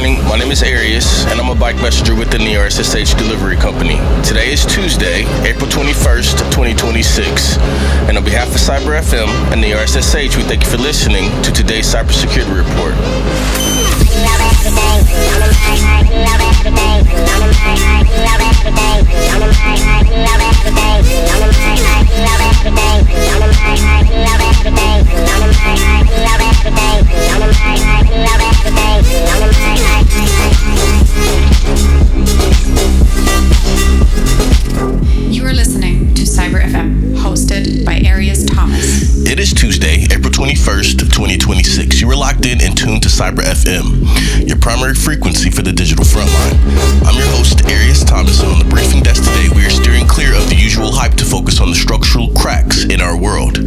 morning. My name is Arius, and I'm a bike messenger within the RSSH Delivery company. Today is Tuesday, April 21st, 2026. And on behalf of Cyber FM and the RSSH, we thank you for listening to today's Cybersecurity Report. You are listening to Cyber FM, hosted by Arius Thomas. It is Tuesday, April 21st, 2026. You are locked in and tuned to Cyber FM, your primary frequency for the digital frontline. I'm your host, Arius Thomas, and on the briefing desk today, we are steering clear of the usual hype to focus on the structural cracks in our world.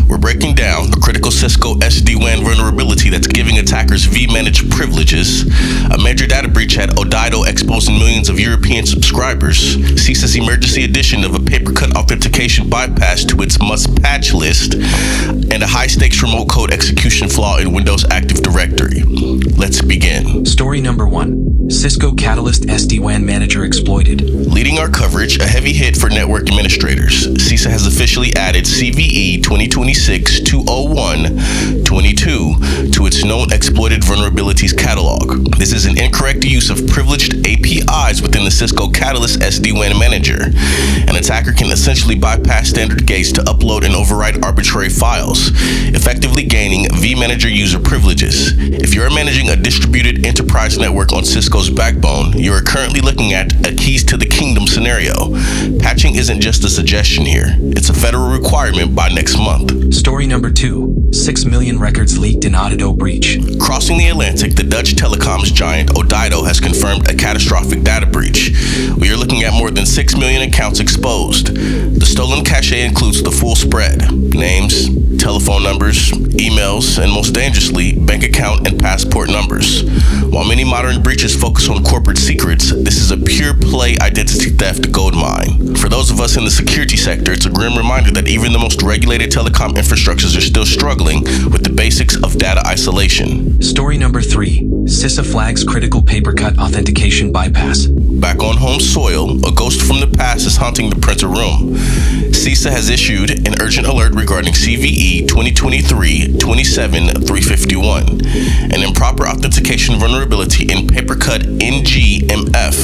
We're breaking down a critical Cisco SD-WAN vulnerability that's giving attackers V-managed privileges, a major data breach at Odido exposing millions of European subscribers, CISA's emergency edition of a PaperCut authentication bypass to its must-patch list, and a high-stakes remote code execution flaw in Windows Active Directory. Let's begin. Story number 1. Cisco Catalyst SD-WAN Manager exploited. Leading our coverage, a heavy hit for network administrators. CISA has officially added CVE 2026-201-22 to its known exploited vulnerabilities catalog. This is an incorrect use of privileged APIs within the Cisco Catalyst SD-WAN Manager. An attacker can essentially bypass standard gates to upload and overwrite arbitrary files, effectively gaining vManager user privileges. If you are managing a distributed enterprise network on Cisco's backbone, you are currently looking at a keys to the kingdom scenario. Patching isn't just a suggestion here, it's a federal requirement by next month. Story number 2. 6 million records leaked in Odido Breach. Crossing the Atlantic, the Dutch telecoms giant Odido has confirmed a catastrophic data breach. We are looking at more than 6 million accounts exposed. The stolen cache includes the full spread: names, telephone numbers, emails, and most dangerously, bank account and passport numbers. While many modern breaches focus on corporate secrets, this is a pure play identity theft goldmine. For those of us in the security sector, it's a grim reminder that even the most regulated telecom infrastructures are still struggling with the basics of data isolation. Story number 3. CISA flags critical PaperCut authentication bypass. Back on home soil, a ghost from the past is haunting the printer room. CISA has issued an urgent alert regarding CVE 2023-27351, an improper authentication vulnerability in PaperCut NGMF.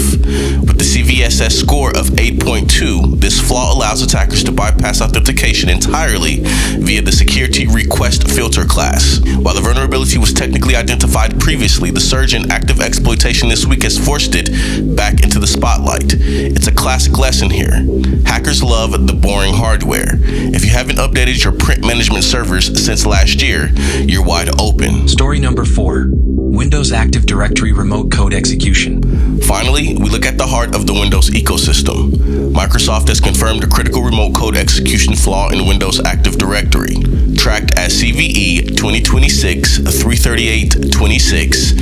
With the CVSS score of 8.2, this flaw allows attackers to bypass authentication entirely via the security request filter class. While the vulnerability was technically identified previously, the surge in active exploitation this week has forced it back into the spotlight. It's a classic lesson here. Hackers love the boring hardware. If you haven't updated your print management servers since last year, you're wide open. Story number 4. Windows Active Directory remote code execution. Finally, we look at the heart of the Windows ecosystem. Microsoft has confirmed a critical remote code execution flaw in Windows Active Directory. Tracked as CVE 2026-338-26,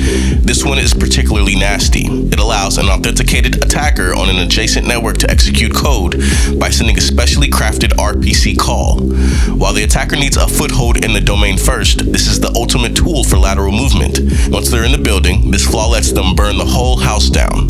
this one is particularly nasty. It allows an authenticated attacker on an adjacent network to execute code by sending a specially crafted RPC call. While the attacker needs a foothold in the domain first, this is the ultimate tool for lateral movement. Once they're in the building, this flaw lets them burn the whole house down.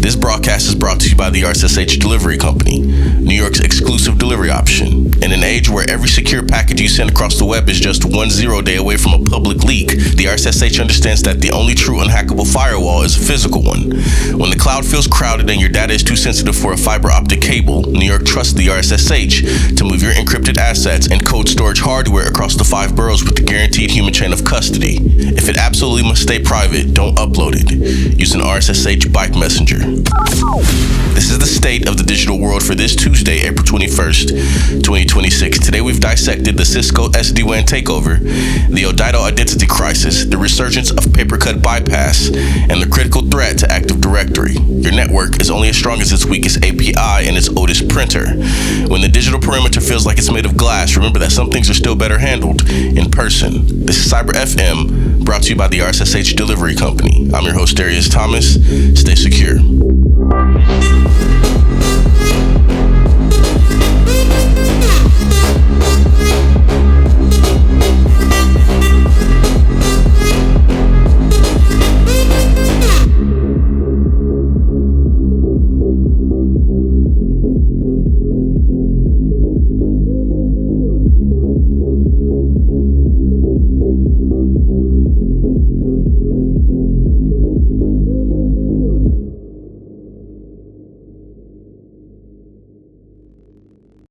This broadcast is brought to you by the RSSH Delivery Company, New York's exclusive delivery option. In an age where every secure package you send across the web is just 1 0 day away from a public leak, the RSSH understands that the only true unhackable firewall is a physical one. When the cloud feels crowded and your data is too sensitive for a fiber optic cable, New York trusts the RSSH to move your encrypted assets and cold storage hardware across the 5 boroughs with the guaranteed human chain of custody. If it absolutely must stay private, don't upload it. Use an RSSH bike messenger. This is the state of the digital world for this Tuesday, April 21st, 2026. Today we've dissected the Cisco SD-WAN takeover, the Odido identity crisis, the resurgence of PaperCut bypass, and the critical threat to Active Directory. Your network is only as strong as its weakest API and its oldest printer. When the digital perimeter feels like it's made of glass, remember that some things are still better handled in person. This is Cyber FM, brought to you by the RSSH Delivery Company. I'm your host, Arius Thomas. Stay secure.